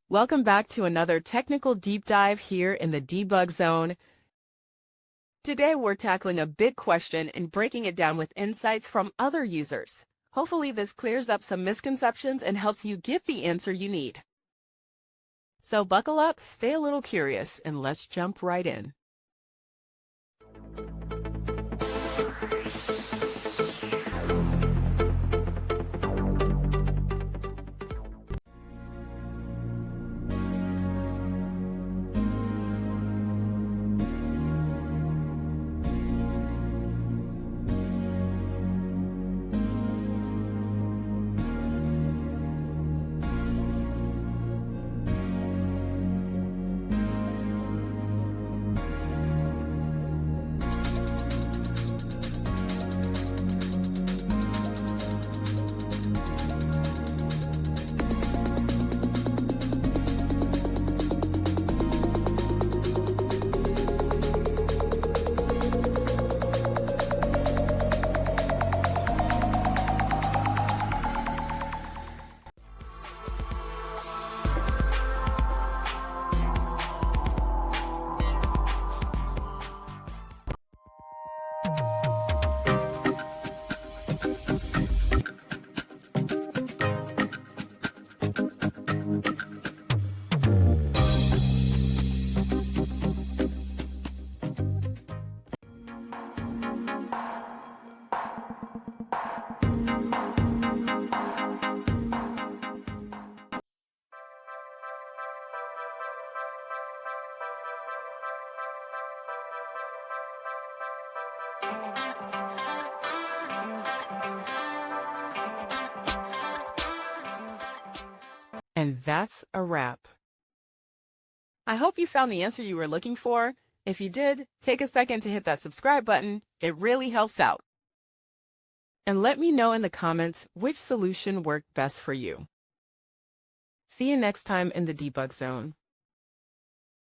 Welcome back to another technical deep dive here in the debug zone. Today we're tackling a big question and breaking it down with insights from other users. Hopefully this clears up some misconceptions and helps you get the answer you need. So buckle up, stay a little curious, and let's jump right in. And that's a wrap. I hope you found the answer you were looking for. If you did, take a second to hit that subscribe button. It really helps out. And let me know in the comments which solution worked best for you. See you next time in the debug zone.